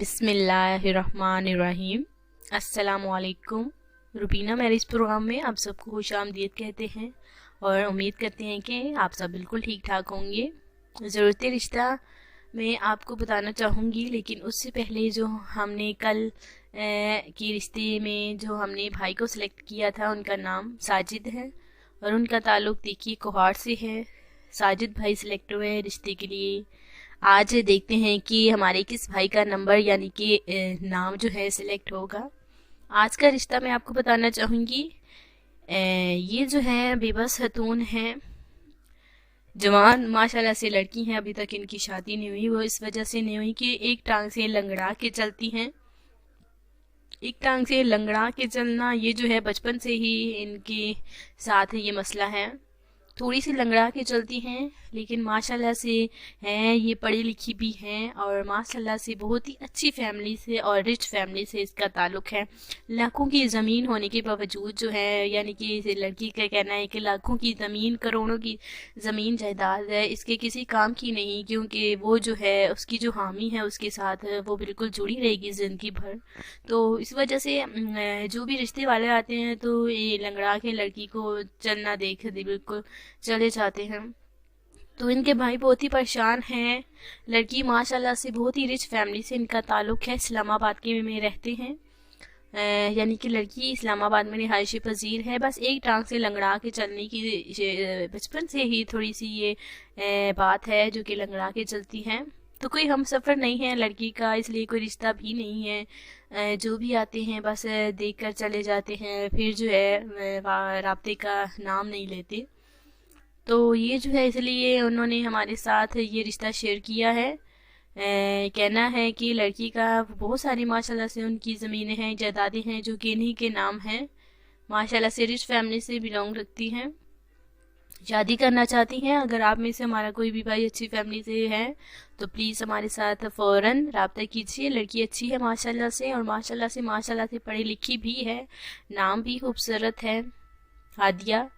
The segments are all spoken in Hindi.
बिस्मिल्लाहिर्रहमानिर्रहीम। अस्सलामुअलैकुम। रुबीना मैरिज प्रोग्राम में आप सबको खुशामदीद कहते हैं और उम्मीद करते हैं कि आप सब बिल्कुल ठीक ठाक होंगे। ज़रूरत रिश्ता में आपको बताना चाहूँगी, लेकिन उससे पहले जो हमने कल के रिश्ते में जो हमने भाई को सिलेक्ट किया था, उनका नाम साजिद है और उनका ताल्लुक़ देखिए कोहाड़ से है। साजिद भाई सिलेक्ट हुए हैं रिश्ते के लिए। आज देखते हैं कि हमारे किस भाई का नंबर यानी कि नाम जो है सिलेक्ट होगा। आज का रिश्ता मैं आपको बताना चाहूँगी। ये जो है बेबस खतून है, जवान माशाल्लाह से लड़की हैं। अभी तक इनकी शादी नहीं हुई। वो इस वजह से नहीं हुई कि एक टांग से लंगड़ा के चलती हैं। एक टांग से लंगड़ा के चलना ये जो है बचपन से ही इनके साथ ये मसला है। थोड़ी सी लंगड़ा के चलती हैं, लेकिन माशाल्लाह से हैं, ये पढ़ी लिखी भी हैं और माशाल्लाह से बहुत ही अच्छी फैमिली से और रिच फैमिली से इसका ताल्लुक़ है। लाखों की ज़मीन होने के बावजूद जो है, यानी कि लड़की का कहना है कि लाखों की ज़मीन, करोड़ों की ज़मीन जायदाद है, इसके किसी काम की नहीं, क्योंकि वो जो है उसकी जो हामी है उसके साथ वो बिल्कुल जुड़ी रहेगी ज़िंदगी भर। तो इस वजह से जो भी रिश्ते वाले आते हैं तो ये लंगड़ा के लड़की को चलना देख बिल्कुल चले जाते हैं। तो इनके भाई बहुत ही परेशान हैं। लड़की माशाल्लाह से बहुत ही रिच फैमिली से इनका ताल्लुक़ है। इस्लामाबाद के में रहते हैं, यानी कि लड़की इस्लामाबाद में रिहायशी पजीर है। बस एक टांग से लंगड़ा के चलने की बचपन से ही थोड़ी सी ये बात है जो कि लंगड़ा के चलती हैं। तो कोई हम सफ़र नहीं है लड़की का, इसलिए कोई रिश्ता भी नहीं है। जो भी आते हैं बस देख कर चले जाते हैं, फिर जो है राब्ते का नाम नहीं लेते। तो ये जो है इसलिए उन्होंने हमारे साथ ये रिश्ता शेयर किया है। कहना है कि लड़की का बहुत सारी माशाल्लाह से उनकी ज़मीनें हैं, जायदादें हैं जो कि इन्हीं के नाम हैं। माशाल्लाह से रिच फैमिली से बिलोंग रखती हैं, शादी करना चाहती हैं। अगर आप में से हमारा कोई भी भाई अच्छी फैमिली से है तो प्लीज़ हमारे साथ फ़ौरन रब्ता कीजिए। लड़की अच्छी है माशाल्लाह से, और माशाल्लाह से पढ़ी लिखी भी है, नाम भी खूबसूरत है हादिया,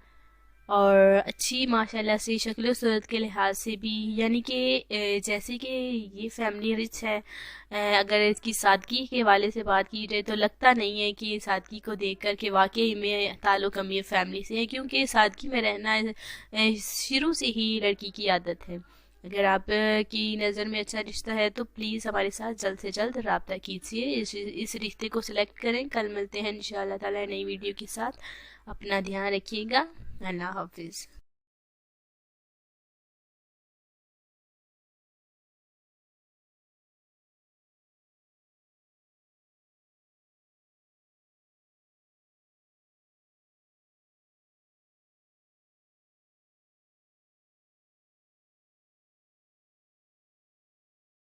और अच्छी माशाल्लाह से शक्ल सूरत के लिहाज से भी, यानी कि जैसे कि ये फैमिली रिच है। अगर इसकी सादगी के हवाले से बात की जाए तो लगता नहीं है कि सादगी को देखकर कि वाकई में ताल्लुक़ अमीर फैमिली से है, क्योंकि सादगी में रहना शुरू से ही लड़की की आदत है। अगर आप की नज़र में अच्छा रिश्ता है तो प्लीज़ हमारे साथ जल्द से जल्द रब्ता कीजिए, इस रिश्ते को सिलेक्ट करें। कल मिलते हैं इंशाअल्लाह ताला नई वीडियो के साथ। अपना ध्यान रखिएगा। अल्लाह हाफिज़।